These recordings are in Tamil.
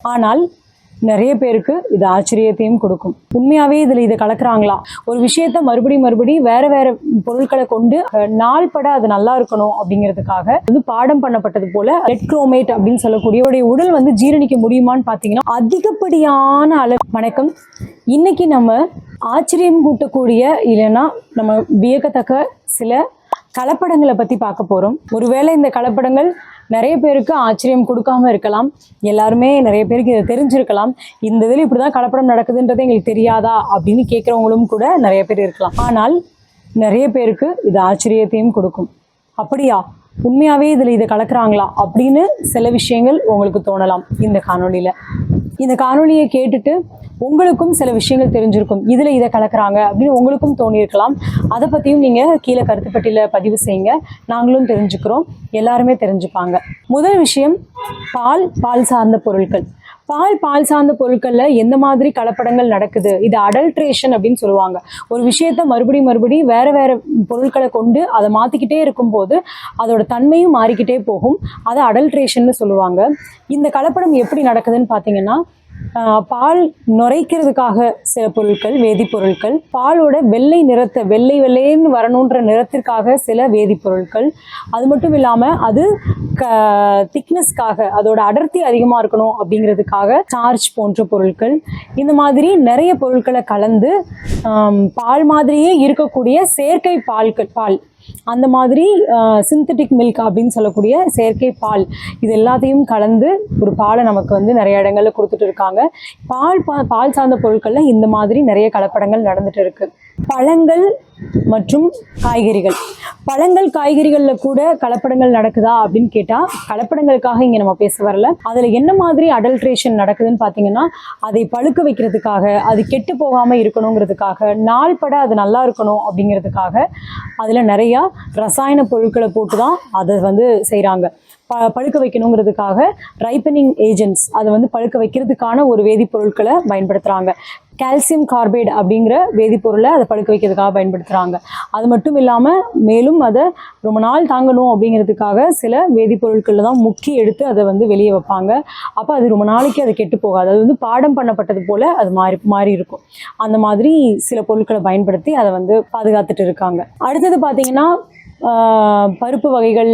ஆனால் நிறைய பேருக்கு இது ஆச்சரியத்தையும் கொடுக்கும். உண்மையாவே இதை கலக்குறாங்களா? ஒரு விஷயத்த மறுபடியும் வேற பொருட்களை கொண்டு நாள் பட அது நல்லா இருக்கணும் அப்படிங்கிறதுக்காக பாடம் பண்ணப்பட்டது போல லெட் குரோமேட் அப்படின்னு சொல்லக்கூடிய உடல் ஜீரணிக்க முடியுமான்னு பாத்தீங்கன்னா அதிகப்படியான அளவு. வணக்கம். இன்னைக்கு நம்ம ஆச்சரியம் கூட்டக்கூடிய இல்லைன்னா நம்ம வியக்கத்தக்க சில கலப்படங்களை பத்தி பார்க்க போறோம். ஒருவேளை இந்த கலப்படங்கள் நிறைய பேருக்கு ஆச்சரியம் கொடுக்காம இருக்கலாம். எல்லாருமே நிறைய பேருக்கு இதை தெரிஞ்சிருக்கலாம். இந்த இதில் இப்படிதான் கலப்படம் நடக்குதுன்றது எங்களுக்கு தெரியாதா அப்படின்னு கேட்குறவங்களும் கூட நிறைய பேர் இருக்கலாம். ஆனால் நிறைய பேருக்கு இது ஆச்சரியத்தையும் கொடுக்கும். அப்படியா, உண்மையாவே இதை கலக்குறாங்களா அப்படின்னு சில விஷயங்கள் உங்களுக்கு தோணலாம். இந்த காணொலியை கேட்டுட்டு உங்களுக்கும் சில விஷயங்கள் தெரிஞ்சிருக்கும். இதை கலக்குறாங்க அப்படின்னு உங்களுக்கும் தோணியிருக்கலாம். அதை பற்றியும் நீங்கள் கீழே கருத்து பெட்டியில் பதிவு செய்யுங்க. நாங்களும் தெரிஞ்சுக்கிறோம், எல்லாருமே தெரிஞ்சுப்பாங்க. முதல் விஷயம், பால் சார்ந்த பொருட்கள். பால் சார்ந்த பொருட்களில் எந்த மாதிரி கலப்படங்கள் நடக்குது, இது அடல்ட்ரேஷன் அப்படின்னு சொல்லுவாங்க. ஒரு விஷயத்த மறுபடியும் வேற பொருட்களை கொண்டு அதை மாற்றிக்கிட்டே இருக்கும்போது அதோட தன்மையும் மாறிக்கிட்டே போகும். அதை அடல்ட்ரேஷன்னு சொல்லுவாங்க. இந்த கலப்படம் எப்படி நடக்குதுன்னு பார்த்தீங்கன்னா, பால் நுரைக்கிறதுக்காக சில பொருட்கள், வேதிப்பொருட்கள், பாலோட வெள்ளைன்னு வரணுன்ற நிறத்திற்காக சில வேதிப்பொருட்கள், அது மட்டும் இல்லாமல் அது திக்னஸ்க்காக அதோட அடர்த்தி அதிகமாக இருக்கணும் அப்படிங்கிறதுக்காக சார்ஜ் போன்ற பொருட்கள், இந்த மாதிரி நிறைய பொருட்களை கலந்து பால் மாதிரியே இருக்கக்கூடிய செயற்கை பால் அந்த மாதிரி சிந்தட்டிக் மில்க் அப்படின்னு சொல்லக்கூடிய செயற்கை பால், இது எல்லாத்தையும் கலந்து ஒரு பாலை நமக்கு நிறைய இடங்கள்ல கொடுத்துட்டு இருக்காங்க. பால் சார்ந்த பொருட்கள்ல இந்த மாதிரி நிறைய கலப்படங்கள் நடந்துட்டு இருக்கு. பழங்கள் மற்றும் காய்கறிகளில் கூட கலப்படங்கள் நடக்குதா அப்படின்னு கேட்டால், கலப்படங்களுக்காக இங்கே நம்ம பேச வரல. அதில் என்ன மாதிரி அடல்ட்ரேஷன் நடக்குதுன்னு பார்த்தீங்கன்னா, அதை பழுக்க வைக்கிறதுக்காக, அது கெட்டு போகாமல் இருக்கணுங்கிறதுக்காக, நாள் பட அது நல்லா இருக்கணும் அப்படிங்கிறதுக்காக அதில் நிறையா ரசாயன பொருட்களை போட்டு தான் அதை செய்கிறாங்க. பழுக்க வைக்கணுங்கிறதுக்காக ரைப்பனிங் ஏஜென்ட்ஸ், அதை பழுக்க வைக்கிறதுக்கான ஒரு வேதிப்பொருட்களை பயன்படுத்துகிறாங்க. கால்சியம் கார்பைடு அப்படிங்கிற வேதிப்பொருளை அதை பழுக்க வைக்கிறதுக்காக பயன்படுத்துகிறாங்க. அது மட்டும் இல்லாமல் மேலும் அதை ரொம்ப நாள் தாங்கணும் அப்படிங்கிறதுக்காக சில வேதிப்பொருட்களில் தான் முக்கி எடுத்து அதை வெளியே வைப்பாங்க. அப்போ அது ரொம்ப நாளைக்கு அது கெட்டு போகாது. அது பாடம் பண்ணப்பட்டது போல் அது மாறி இருக்கும். அந்த மாதிரி சில பொருட்களை பயன்படுத்தி அதை பாதுகாத்துட்டு இருக்காங்க. அடுத்தது பார்த்தீங்கன்னா, பருப்பு வகைகள்,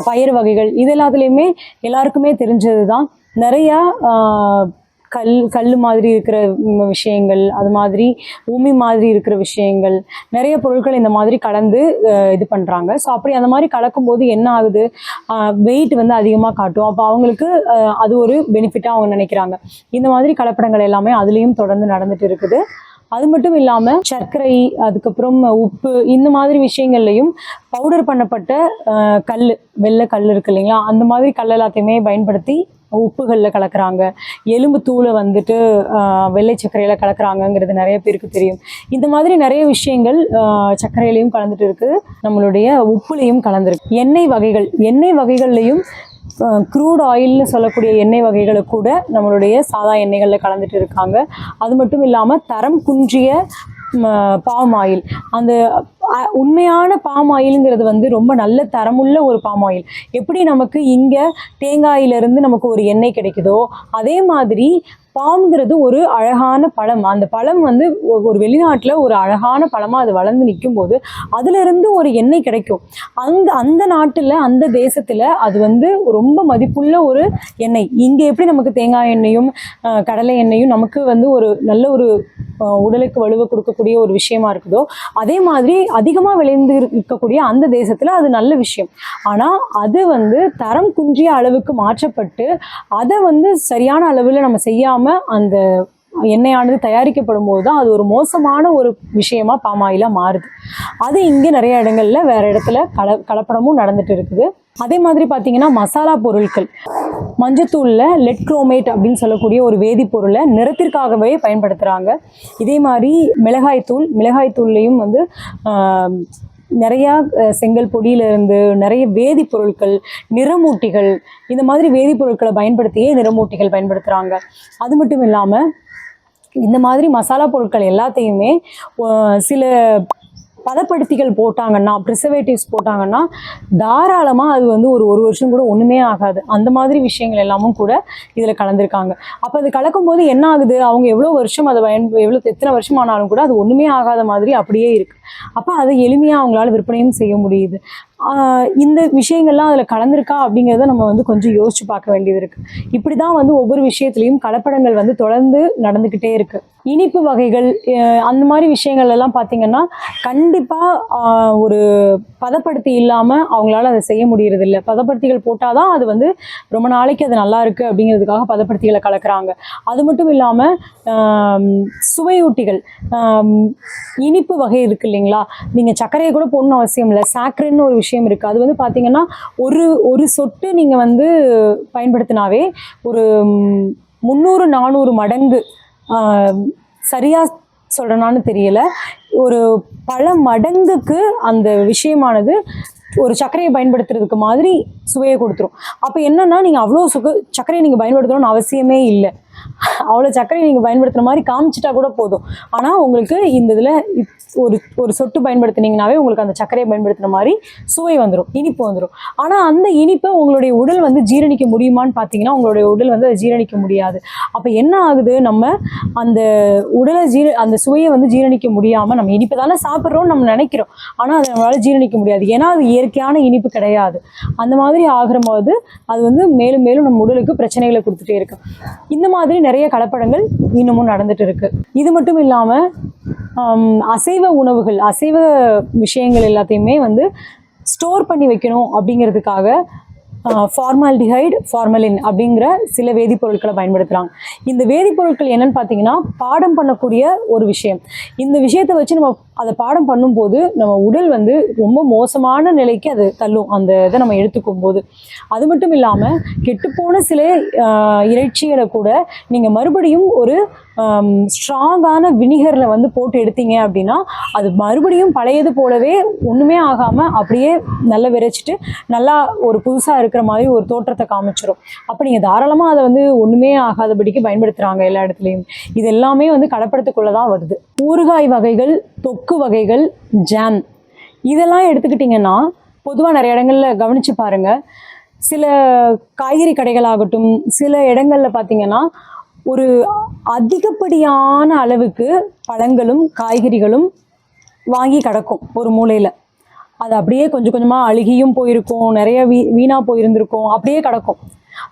பயிர் வகைகள், இது எல்லாத்துலேயுமே எல்லாருக்குமே தெரிஞ்சது தான். நிறையா கல் மாதிரி இருக்கிற விஷயங்கள், அது மாதிரி உமி மாதிரி இருக்கிற விஷயங்கள், நிறைய பொருட்கள் இந்த மாதிரி கலந்து இது பண்ணுறாங்க. ஸோ அப்படி அந்த மாதிரி கலக்கும்போது என்ன ஆகுது, வெயிட் அதிகமாக காட்டும். அப்போ அவங்களுக்கு அது ஒரு பெனிஃபிட்டாக அவங்க நினைக்கிறாங்க. இந்த மாதிரி கலப்படங்கள் எல்லாமே அதுலேயும் தொடர்ந்து நடந்துட்டு இருக்குது. அது மட்டும் இல்லாமல் சர்க்கரை, அதுக்கப்புறம் உப்பு, இந்த மாதிரி விஷயங்கள்லையும் பவுடர் பண்ணப்பட்ட வெள்ளை கல் இருக்கு இல்லைங்களா, அந்த மாதிரி கல் எல்லாத்தையுமே பயன்படுத்தி உப்புகளில் கலக்குறாங்க. எலும்பு தூளை வெள்ளை சர்க்கரையில் கலக்குறாங்கங்கிறது நிறைய பேருக்கு தெரியும். இந்த மாதிரி நிறைய விஷயங்கள் சர்க்கரையிலையும் கலந்துட்டு இருக்குது, நம்மளுடைய உப்புலையும் கலந்துருக்கு. எண்ணெய் வகைகள்லையும் க்ரூட் ஆயில்னு சொல்லக்கூடிய எண்ணெய் வகைகளை கூட நம்மளுடைய சாதா எண்ணெய்களில் கலந்துட்டு இருக்காங்க. அது மட்டும் இல்லாமல் தரம் குன்றிய பாம் ஆயில், அந்த உண்மையான பாம் ஆயிலுங்கிறது ரொம்ப நல்ல தரமுள்ள ஒரு பாம் ஆயில். எப்படி நமக்கு இங்கே தேங்காயிலிருந்து நமக்கு ஒரு எண்ணெய் கிடைக்குதோ, அதே மாதிரி பாம்ங்கிறது ஒரு அழகான பழம். அந்த பழம் ஒரு வெளிநாட்டில் ஒரு அழகான பழமாக அது வளர்ந்து நிற்கும் போது அதிலிருந்து ஒரு எண்ணெய் கிடைக்கும். அந்த நாட்டில், அந்த தேசத்தில் அது ரொம்ப மதிப்புள்ள ஒரு எண்ணெய். இங்கே எப்படி நமக்கு தேங்காய் எண்ணெயும் கடலை எண்ணெயும் நமக்கு ஒரு நல்ல ஒரு உடலுக்கு வலுவை கொடுக்கக்கூடிய ஒரு விஷயமா இருக்குதோ, அதே மாதிரி அதிகமாக விளைந்து இருக்கக்கூடிய அந்த தேசத்தில் அது நல்ல விஷயம். ஆனால் அது தரம் குன்றிய அளவுக்கு மாற்றப்பட்டு அதை சரியான அளவில் நம்ம செய்யாமல் அந்த எண்ணெயானது தயாரிக்கப்படும் போது தான் அது ஒரு மோசமான ஒரு விஷயமா பாமாயிலா மாறுது. அது இங்கே நிறைய இடங்கள்ல வேற இடத்துல கலப்படமும் நடந்துட்டு இருக்குது. அதே மாதிரி பார்த்தீங்கன்னா, மசாலா பொருட்கள், மஞ்சத்தூளில் லெட் குரோமேட் அப்படின்னு சொல்லக்கூடிய ஒரு வேதிப்பொருளை நிறத்திற்காகவே பயன்படுத்துகிறாங்க. இதே மாதிரி மிளகாய்த்தூள்லையும் நிறையா செங்கல் பொடியிலிருந்து நிறைய வேதிப்பொருட்கள், நிறமூட்டிகள், இந்த மாதிரி வேதிப்பொருட்களை பயன்படுத்தியே நிறமூட்டிகள் பயன்படுத்துகிறாங்க. அது மட்டும் இல்லாமல் இந்த மாதிரி மசாலா பொருட்கள் எல்லாத்தையுமே சில பதப்படுத்திகள் போட்டாங்கன்னா, ப்ரிசர்வேட்டிவ்ஸ் போட்டாங்கன்னா தாராளமாக அது வந்து ஒரு வருஷம் கூட ஒன்றுமே ஆகாது. அந்த மாதிரி விஷயங்கள் எல்லாமும் கூட இதில் கலந்துருக்காங்க. அப்போ அது கலக்கும்போது என்ன ஆகுது, அவங்க எவ்வளோ வருஷம் அதை எத்தனை வருஷம் ஆனாலும் கூட அது ஒன்றுமே ஆகாத மாதிரி அப்படியே இருக்குது. அப்போ அதை எளிமையாக அவங்களால விற்பனையும் செய்ய முடியுது. இந்த விஷயங்கள்லாம் அதில் கலந்துருக்கா அப்படிங்கிறத நம்ம வந்து கொஞ்சம் யோசிச்சு பார்க்க வேண்டியது இருக்குது. இப்படி தான் வந்து ஒவ்வொரு விஷயத்துலையும் கலப்படங்கள் வந்து தொடர்ந்து நடந்துக்கிட்டே இருக்குது. இனிப்பு வகைகள் அந்த மாதிரி விஷயங்கள் எல்லாம் பார்த்திங்கன்னா கண்டிப்பாக ஒரு பதப்படுத்தி இல்லாமல் அவங்களால அதை செய்ய முடியறதில்ல. பதப்படுத்திகள் போட்டால் தான் அது வந்து ரொம்ப நாளைக்கு அது நல்லா இருக்குது அப்படிங்கிறதுக்காக பதப்படுத்திகளை கலக்கிறாங்க. அது மட்டும் இல்லாமல் சுவையூட்டிகள், இனிப்பு வகை இருக்குது இல்லைங்களா, நீங்கள் சர்க்கரையை கூட போடணும் அவசியம் இல்லை. சாக்ரின்னு ஒரு விஷயம் இருக்குது. அது வந்து பார்த்திங்கன்னா ஒரு சொட்டு நீங்கள் வந்து பயன்படுத்தினாவே ஒரு 300-400 மடங்கு, சரியாக சொல்கிறேனான்னு தெரியல, ஒரு பல மடங்குக்கு அந்த விஷயமானது ஒரு சர்க்கரையை பயன்படுத்துறதுக்கு மாதிரி சுவையை கொடுத்துரும். அப்போ என்னென்னா நீங்கள் அவ்வளோ சர்க்கரையை நீங்கள் பயன்படுத்தணும்னு அவசியமே இல்லை. அவ்வளோ சர்க்கரையை நீங்கள் பயன்படுத்துகிற மாதிரி காமிச்சிட்டா கூட போதும். ஆனால் உங்களுக்கு இந்த இதில் ஒரு சொட்டு பயன்படுத்தினீங்கனாவே உங்களுக்கு அந்த சர்க்கரையை பயன்படுத்துகிற மாதிரி சுவை வந்துடும், இனிப்பு வந்துடும். ஆனால் அந்த இனிப்பை உங்களுடைய உடல் வந்து ஜீரணிக்க முடியுமான்னு பார்த்தீங்கன்னா உங்களுடைய உடல் வந்து அதை ஜீரணிக்க முடியாது. அப்போ என்ன ஆகுது, நம்ம அந்த உடலை அந்த சுவையை வந்து ஜீரணிக்க முடியாமல் நம்ம இனிப்பு தானே சாப்பிட்றோம்னு நம்ம நினைக்கிறோம், ஆனால் அதை நம்மளால் ஜீரணிக்க முடியாது. ஏன்னா அது இயற்கையான இனிப்பு கிடையாது. அந்த மாதிரி ஆகிற போது அது வந்து மேலும் மேலும் நம்ம உடலுக்கு பிரச்சனைகளை கொடுத்துட்டே இருக்கு. இந்த மாதிரி நிறைய கலப்படங்கள் இன்னமும் நடந்துட்டு இருக்கு. இது மட்டும் இல்லாமல் அசைவ உணவுகள், அசைவ விஷயங்கள் எல்லாத்தையுமே வந்து ஸ்டோர் பண்ணி வைக்கணும் அப்படிங்கிறதுக்காக ஃபார்மால்டிஹைடு, ஃபார்மலின் அப்படிங்கிற சில வேதிப்பொருட்களை பயன்படுத்துகிறாங்க. இந்த வேதிப்பொருட்கள் என்னன்னு பார்த்தீங்கன்னா பாடம் பண்ணக்கூடிய ஒரு விஷயம். இந்த விஷயத்தை வச்சு நம்ம அதை பாடம் பண்ணும்போது நம்ம உடல் வந்து ரொம்ப மோசமான நிலைக்கு அது தள்ளும், அந்த இதை நம்ம எடுத்துக்கும் போது. அது மட்டும் இல்லாமல் கெட்டுப்போன சில இறைச்சிகளை கூட நீங்கள் மறுபடியும் ஒரு ஸ்ட்ராங்கான வினிகரில் வந்து போட்டு எடுத்தீங்க அப்படின்னா அது மறுபடியும் பழையது போலவே ஒன்றுமே ஆகாமல் அப்படியே நல்லா விரைச்சிட்டு நல்லா ஒரு புதுசாக இருக்கிற மாதிரி ஒரு தோற்றத்தை காமிச்சிடும். அப்போ நீங்கள் தாராளமாக அதை வந்து ஒன்றுமே ஆகாதபடிக்கு பயன்படுத்துகிறாங்க எல்லா இடத்துலையும். இது எல்லாமே வந்து கலப்படத்துக்குள்ளே தான் வருது. ஊறுகாய் வகைகள், தொக்கு வகைகள், ஜாம் இதெல்லாம் எடுத்துக்கிட்டிங்கன்னா பொதுவாக நிறைய இடங்களில் கவனித்து பாருங்கள். சில காய்கறி கடைகளாகட்டும், சில இடங்களில் பார்த்திங்கன்னா ஒரு அதிகப்படியான அளவுக்கு பழங்களும் காய்கறிகளும் வாங்கி கிடக்கும் ஒரு மூலையில். அது அப்படியே கொஞ்சம் கொஞ்சமாக அழுகியும் போயிருக்கும், நிறைய வீணாக போயிருந்திருக்கும், அப்படியே கிடக்கும்.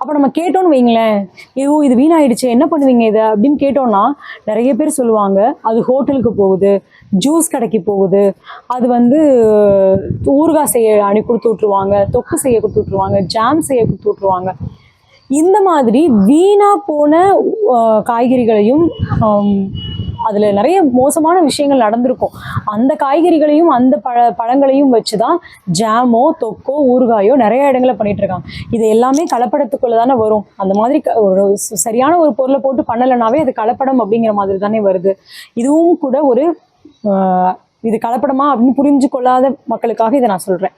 அப்போ நம்ம கேட்டோன்னு வைங்களேன், இது வீணாயிடுச்சு என்ன பண்ணுவீங்க இதை அப்படின்னு கேட்டோன்னா நிறைய பேர் சொல்லுவாங்க அது ஹோட்டலுக்கு போகுது, ஜூஸ் கடைக்கு போகுது, அது வந்து ஊறுகாய் செய்ய கொடுத்து விட்ருவாங்க, தொக்கு செய்ய கொடுத்து விட்ருவாங்க, ஜாம் செய்ய கொடுத்து விட்ருவாங்க. இந்த மாதிரி வீணாக போன காய்கறிகளையும் அதில் நிறைய மோசமான விஷயங்கள் நடந்திருக்கும். அந்த காய்கறிகளையும் அந்த பழங்களையும் வச்சு தான் ஜாமோ தொக்கோ ஊறுகாயோ நிறைய இடங்களில் பண்ணிகிட்ருக்காங்க. இது எல்லாமே கலப்படத்துக்குள்ளே தானே வரும். அந்த மாதிரி ஒரு சரியான ஒரு பொருளை போட்டு பண்ணலைனாவே அது கலப்படம் அப்படிங்கிற மாதிரி தானே வருது. இதுவும் கூட ஒரு இது கலப்படமா அப்படின்னு புரிஞ்சு கொள்ளாத மக்களுக்காக இதை நான் சொல்கிறேன்.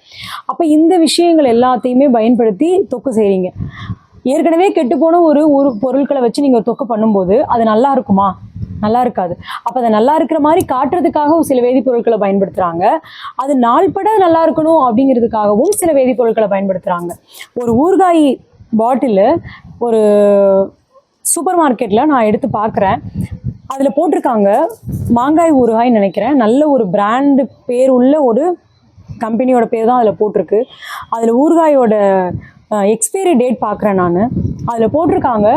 அப்போ இந்த விஷயங்கள் எல்லாத்தையுமே பயன்படுத்தி தொக்கு செய்கிறீங்க. ஏற்கனவே கெட்டுப்போன ஒரு பொருட்களை வச்சு நீங்கள் தொக்கு பண்ணும்போது அது நல்லா இருக்குமா? நல்லா இருக்காது. அப்போ அதை நல்லா இருக்கிற மாதிரி காட்டுறதுக்காக சில வேதிப்பொருட்களை பயன்படுத்துகிறாங்க. அது நாள்பட நல்லா இருக்கணும் அப்படிங்கிறதுக்காகவும் சில வேதிப்பொருட்களை பயன்படுத்துகிறாங்க. ஒரு ஊறுகாய் பாட்டில் ஒரு சூப்பர் மார்க்கெட்டில் நான் எடுத்து பார்க்குறேன். அதில் போட்டிருக்காங்க மாங்காய் ஊறுகாய்ன்னு நினைக்கிறேன். நல்ல ஒரு பிராண்டு பேர் உள்ள ஒரு கம்பெனியோட பேர் தான் அதில் போட்டிருக்கு. அதில் ஊறுகாயோட எக்ஸ்பைரி டேட் பார்க்குறேன் நான். அதில் போட்டிருக்காங்க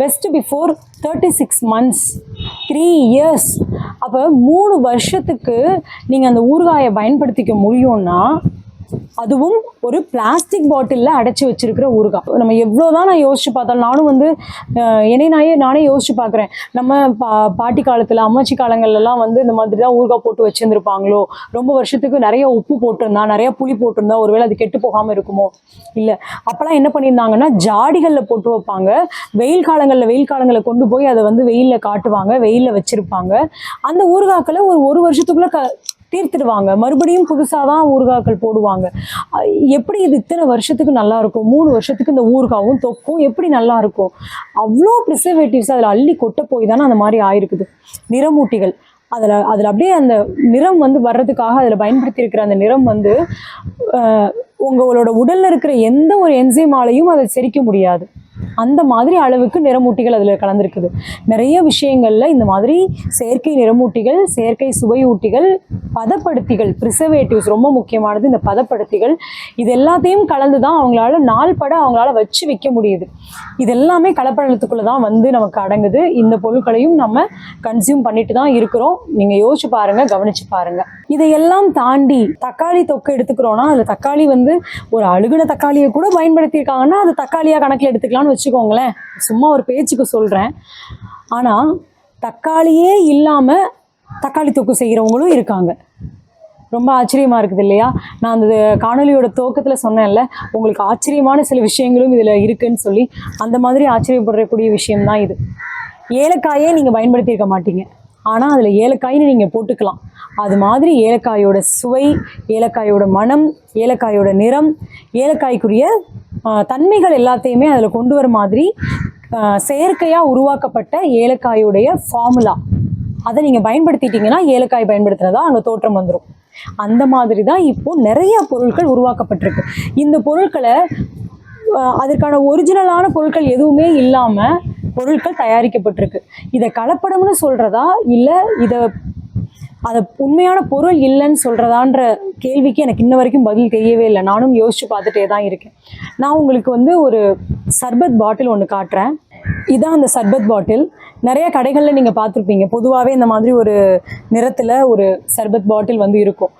பெஸ்ட் பிஃபோர் 36 months, 3 years. அப்போ 3 வருஷத்துக்கு நீங்கள் அந்த ஊறுகாயை பயன்படுத்திக்க முடியும்னா அதுவும் ஒரு பிளாஸ்டிக் பாட்டிலில் அடைச்சி வச்சிருக்கிற ஊறுகாய். நம்ம எவ்வளோதான் நான் யோசிச்சு பார்த்தாலும் நானும் வந்து நானே யோசிச்சு பார்க்குறேன். நம்ம பாட்டி காலத்தில் அம்மாச்சி காலங்கள்லாம் வந்து இந்த மாதிரி தான் ஊறுகாய் போட்டு வச்சுருந்துருப்பாங்களோ, ரொம்ப வருஷத்துக்கு நிறைய உப்பு போட்டிருந்தா, நிறைய புளி போட்டிருந்தா ஒருவேளை அது கெட்டு போகாமல் இருக்குமோ. இல்லை, அப்போல்லாம் என்ன பண்ணியிருந்தாங்கன்னா ஜாடிகளில் போட்டு வைப்பாங்க. வெயில் காலங்களில் கொண்டு போய் அதை வந்து வெயிலில் காட்டுவாங்க, வெயிலில் வச்சுருப்பாங்க. அந்த ஊறுகாய்களை ஒரு வருஷத்துக்குள்ளே தீர்த்துடுவாங்க. மறுபடியும் புதுசாக தான் ஊறுகாய்கள் போடுவாங்க. எப்படி இது இத்தனை வருஷத்துக்கு நல்லாயிருக்கும்? 3 வருஷத்துக்கு இந்த ஊறுகாவும் தொக்கும் எப்படி நல்லாயிருக்கும்? அவ்வளோ ப்ரிசர்வேட்டிவ்ஸ் அதில் அள்ளி கொட்ட போய் தானே அந்த மாதிரி ஆயிருக்குது. நிறமூட்டிகள் அதில் அப்படியே அந்த நிறம் வந்து வர்றதுக்காக அதில் பயன்படுத்தி இருக்கிற அந்த நிறம் வந்து உங்களோட உடலில் இருக்கிற எந்த ஒரு என்சைமாலையும் அதை செரிக்க முடியாது. அந்த மாதிரி அளவுக்கு நிறமூட்டிகள் அதில் கலந்துருக்குது. நிறைய விஷயங்களில் இந்த மாதிரி செயற்கை நிறமூட்டிகள், செயற்கை சுவையூட்டிகள், பதப்படுத்திகள், ப்ரிசர்வேட்டிவ்ஸ் ரொம்ப முக்கியமானது. இந்த பதப்படுத்திகள் இது எல்லாத்தையும் கலந்து தான் அவங்களால நாள் பட அவங்களால வச்சு விற்க முடியுது. இது எல்லாமே கலப்படத்துக்குள்ளே தான் வந்து நமக்கு அடங்குது. இந்த பொருட்களையும் நம்ம கன்சியூம் பண்ணிட்டு தான் இருக்கிறோம். நீங்கள் யோசிச்சு பாருங்கள், கவனிச்சு பாருங்கள். இதையெல்லாம் தாண்டி தக்காளி தொக்கு எடுத்துக்கிறோன்னா அதில் தக்காளி வந்து ஒரு அழுகுன தக்காளியை கூட பயன்படுத்தியிருக்காங்கன்னா அது தக்காளியாக கணக்கில் எடுத்துக்கலாம்னு வச்சுக்கோங்களேன். சும்மா ஒரு பேச்சுக்கு சொல்கிறேன். ஆனால் தக்காளியே இல்லாமல் தக்காளி தொக்கு செய்கிறவங்களும் இருக்காங்க. ரொம்ப ஆச்சரியமாக இருக்குது இல்லையா? நான் அந்த காணொலியோட துவக்கத்தில் சொன்னேன்ல, உங்களுக்கு ஆச்சரியமான சில விஷயங்களும் இதில் இருக்குதுன்னு சொல்லி. அந்த மாதிரி ஆச்சரியப்படக்கூடிய விஷயம்தான் இது. ஏலக்காயே நீங்கள் பயன்படுத்தியிருக்க மாட்டீங்க, ஆனால் அதில் ஏலக்காயின்னு நீங்கள் போட்டுக்கலாம். அது மாதிரி ஏலக்காயோட சுவை, ஏலக்காயோட மனம், ஏலக்காயோட நிறம், ஏலக்காய்க்குரிய தன்மைகள் எல்லாத்தையுமே அதில் கொண்டு வர மாதிரி செயற்கையாக உருவாக்கப்பட்ட ஏலக்காயோடைய ஃபார்முலா அதை நீங்கள் பயன்படுத்திட்டீங்கன்னா ஏலக்காய் பயன்படுத்துகிறதா அங்கே தோற்றம் வந்துடும். அந்த மாதிரி தான் இப்போது நிறைய பொருட்கள் உருவாக்கப்பட்டிருக்கு. இந்த பொருட்களை அதற்கான ஒரிஜினலான பொருட்கள் எதுவுமே இல்லாமல் பொருட்கள் தயாரிக்கப்பட்டிருக்கு. இதை கலப்படம்னு சொல்கிறதா இல்லை அதை உண்மையான பொருள் இல்லைன்னு சொல்கிறதான்ற கேள்விக்கு எனக்கு இன்ன வரைக்கும் பதில் தெரியவே இல்லை. நானும் யோசித்து பார்த்துட்டே தான் இருக்கேன். நான் உங்களுக்கு வந்து ஒரு சர்பத் பாட்டில் ஒன்று காட்டுறேன். இதான் அந்த சர்பத் பாட்டில். நிறைய கடைகளில் நீங்கள் பார்த்துருப்பீங்க. பொதுவாகவே இந்த மாதிரி ஒரு நிறத்தில் ஒரு சர்பத் பாட்டில் வந்து இருக்கும்.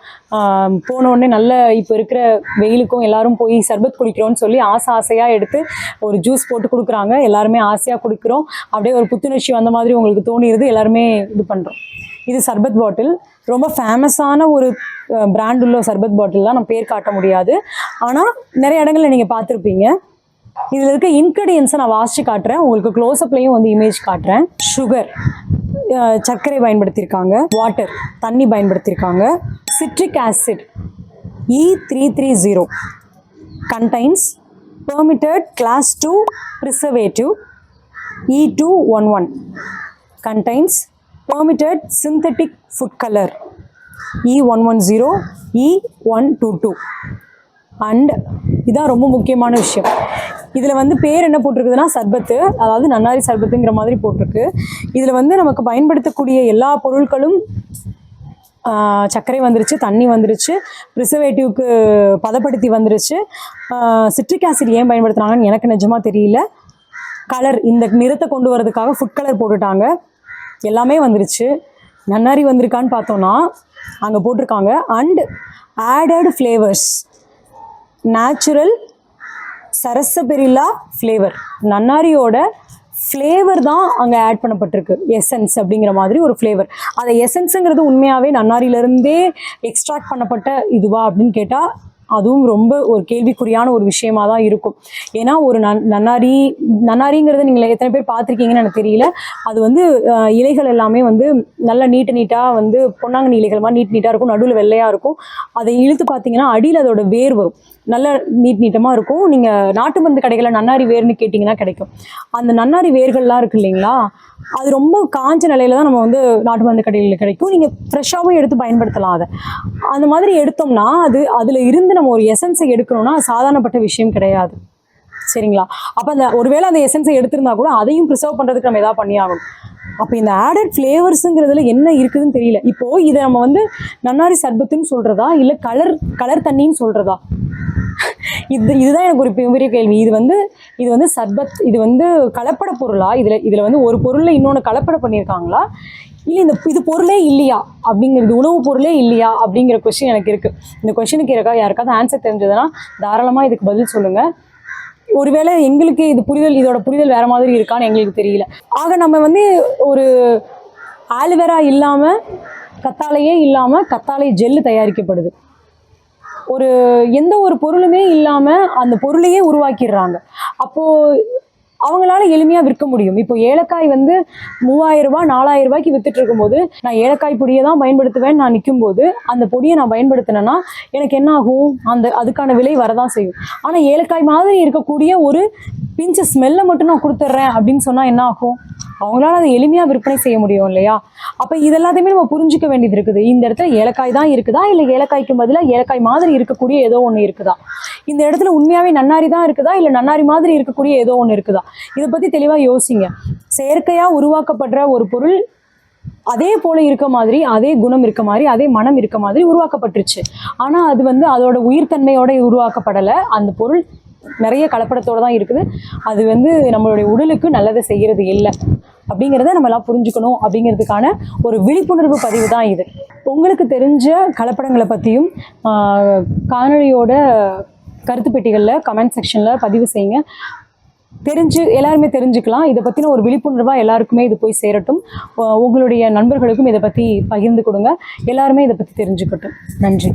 போனோடனே நல்ல இப்போ இருக்கிற வெயிலுக்கும் எல்லாரும் போய் சர்பத் குடிக்கிறோன்னு சொல்லி ஆசையாக எடுத்து ஒரு ஜூஸ் போட்டு கொடுக்குறாங்க. எல்லாருமே ஆசையாக குடிக்கிறோம். அப்படியே ஒரு புத்துணர்ச்சி வந்த மாதிரி உங்களுக்கு தோணிடுது. எல்லாருமே இது பண்ணுறோம். இது சர்பத் பாட்டில். ரொம்ப ஃபேமஸான ஒரு பிராண்ட் உள்ள சர்பத் பாட்டில் தான். நான் பேர் காட்ட முடியாது, ஆனால் நிறைய இடங்களில் நீங்கள் பார்த்துருப்பீங்க. இதில் இருக்க இன்க்ரீடியன்ஸை நான் வாசித்து காட்டுறேன். உங்களுக்கு க்ளோஸ்அப்லையும் வந்து இமேஜ் காட்டுறேன். சுகர், சர்க்கரை பயன்படுத்தியிருக்காங்க. வாட்டர், தண்ணி பயன்படுத்தியிருக்காங்க. Citric acid E330 contains permitted class 2 preservative. E211 contains permitted synthetic food color. E110, E122. And இதான் ரொம்ப முக்கியமான விஷயம். இதில் வந்து பேர் என்ன போட்டிருக்குதுன்னா சர்பத்து, அதாவது நன்னாரி சர்பத்துங்கிற மாதிரி போட்டிருக்கு. இதில் வந்து நமக்கு பயன்படுத்தக்கூடிய எல்லா பொருட்களும் சர்க்கரை வந்துருச்சு, தண்ணி வந்துருச்சு, ப்ரிசர்வேட்டிவ்க்கு பதப்படுத்தி வந்துருச்சு. சிட்ரிக் ஆசிட் ஏன் பயன்படுத்துனாங்கன்னு எனக்கு நிஜமாக தெரியல. கலர், இந்த நிறத்தை கொண்டு வரதுக்காக ஃபுட் கலர் போட்டுட்டாங்க. எல்லாமே வந்துருச்சு. நன்னாரி வந்திருக்கான்னு பார்த்தோன்னா அங்கே போட்டிருக்காங்க. And added flavours, natural sarsaparilla flavour, நன்னாரியோட ஃப்ளேவர் தான் அங்கே ஆட் பண்ணப்பட்டிருக்கு. எசன்ஸ் அப்படிங்கிற மாதிரி ஒரு ஃப்ளேவர். அந்த எசன்ஸுங்கிறது உண்மையாகவே நன்னாரியிலேருந்தே எக்ஸ்ட்ராக்ட் பண்ணப்பட்ட இதுவா அப்படின்னு கேட்டால் அதுவும் ரொம்ப ஒரு கேள்விக்குறியான ஒரு விஷயமா தான் இருக்கும். ஏன்னா ஒரு நன்னாரிங்கிறது நீங்கள் எத்தனை பேர் பார்த்துருக்கீங்கன்னு எனக்கு தெரியல. அது வந்து இலைகள் எல்லாமே வந்து நல்லா நீட்டாக வந்து பொன்னாங்கண்ணி இலைகள் மாதிரி நீட்டாக இருக்கும். நடுவில் வெள்ளையாக இருக்கும். அதை இழுத்து பார்த்தீங்கன்னா அடியில் அதோட வேர் வரும். நல்ல நீட்டமாக இருக்கும். நீங்கள் நாட்டு மருந்து கடைகளில் நன்னாரி வேர்னு கேட்டிங்கன்னா கிடைக்கும். அந்த நன்னாரி வேர்கள்லாம் இருக்குது இல்லைங்களா, அது ரொம்ப காஞ்ச நிலையில தான் நம்ம வந்து நாட்டு மருந்து கடைகளில் கிடைக்கும். நீங்கள் ஃப்ரெஷ்ஷாகவும் எடுத்து பயன்படுத்தலாம். அதை அந்த மாதிரி எடுத்தோம்னா அதில் இருந்து நம்ம ஒரு எசன்ஸை எடுக்கணும்னா சாதாரணப்பட்ட விஷயம் கிடையாது. சரிங்களா? அப்போ ஒருவேளை அந்த எசன்ஸை எடுத்திருந்தா கூட அதையும் ப்ரிசர்வ் பண்ணுறதுக்கு நம்ம எதாவது பண்ணி ஆகணும். அப்போ இந்த ஆடட் ஃப்ளேவர்ஸுங்கிறதுல என்ன இருக்குதுன்னு தெரியல. இப்போது இதை நம்ம வந்து நன்னாரி சர்பத்துன்னு சொல்கிறதா இல்லை கலர் தண்ணின்னு சொல்கிறதா? இதுதான் எனக்கு ஒரு பெரிய கேள்வி. இது வந்து சர்பத், இது வந்து கலப்பட பொருளா? இதில் வந்து ஒரு பொருளில் இன்னொன்று கலப்பட பண்ணியிருக்காங்களா, இல்லை இது பொருளே இல்லையா அப்படிங்கிறது, உணவு பொருளே இல்லையா அப்படிங்கிற கொஸ்டின் எனக்கு இருக்குது. இந்த கொஸ்டினுக்கு யாருக்காவது ஆன்சர் தெரிஞ்சதுன்னா தாராளமாக இதுக்கு பதில் சொல்லுங்கள். ஒருவேளை எங்களுக்கு இதோட புரிதல் வேறு மாதிரி இருக்கான்னு எங்களுக்கு தெரியல. ஆக நம்ம வந்து ஒரு ஆலுவேரா இல்லாமல், கத்தாழையே இல்லாமல் கத்தாழை ஜெல்லு தயாரிக்கப்படுது. எந்த ஒரு பொருளுமே இல்லாமல் அந்த பொருளையே உருவாக்கிடுறாங்க. அப்போது அவங்களால எளிமையாக விற்க முடியும். இப்போ ஏலக்காய் வந்து 3000 ரூபாய் 4000 ரூபாய்க்கு வித்துட்டு இருக்கும்போது நான் ஏலக்காய் பொடியை தான் பயன்படுத்துவேன்னு நான் நிற்கும்போது அந்த பொடியை நான் பயன்படுத்தினேன்னா எனக்கு என்ன ஆகும்? அதுக்கான விலை வரதான் செய்யும். ஆனால் ஏலக்காய் மாதிரி இருக்கக்கூடிய ஒரு பிஞ்சு ஸ்மெல்லை மட்டும் நான் கொடுத்துட்றேன் அப்படின்னு சொன்னால் என்ன ஆகும்? அவங்களால அதை எளிமையாக விற்பனை செய்ய முடியும் இல்லையா? அப்போ இதெல்லாத்தையுமே நம்ம புரிஞ்சுக்க வேண்டியது இருக்குது. இந்த இடத்துல ஏலக்காய் தான் இருக்குதா, இல்லை ஏலக்காய்க்கு பதிலாக ஏலக்காய் மாதிரி இருக்கக்கூடிய ஏதோ ஒன்று இருக்குதா, இந்த இடத்துல உண்மையாகவே நன்னாரி தான் இருக்குதா, இல்லை நன்னாரி மாதிரி இருக்கக்கூடிய ஏதோ ஒன்று இருக்குதா, இதை பற்றி தெளிவாக யோசிங்க. செயற்கையாக உருவாக்கப்படுற ஒரு பொருள் அதே போல இருக்க மாதிரி, அதே குணம் இருக்க மாதிரி, அதே மனம் இருக்க மாதிரி உருவாக்கப்பட்டுருச்சு. ஆனால் அது வந்து அதோட உயிர்த்தன்மையோட உருவாக்கப்படலை. அந்த பொருள் நிறைய கலப்படத்தோடு தான் இருக்குது. அது வந்து நம்மளுடைய உடலுக்கு நல்லதை செய்கிறது இல்லை அப்படிங்கிறத நம்மளாம் புரிஞ்சுக்கணும். அப்படிங்கிறதுக்கான ஒரு விழிப்புணர்வு பதிவு தான் இது. உங்களுக்கு தெரிஞ்ச கலப்படங்களை பற்றியும் காணொலியோட கருத்து பெட்டிகளில் கமெண்ட் செக்ஷனில் பதிவு செய்யுங்க. எல்லாருமே தெரிஞ்சுக்கலாம். இதை பற்றின ஒரு விழிப்புணர்வாக எல்லாருக்குமே இது போய் சேரட்டும். உங்களுடைய நண்பர்களுக்கும் இதை பற்றி பகிர்ந்து கொடுங்க. எல்லாருமே இதை பற்றி தெரிஞ்சுக்கட்டும். நன்றி.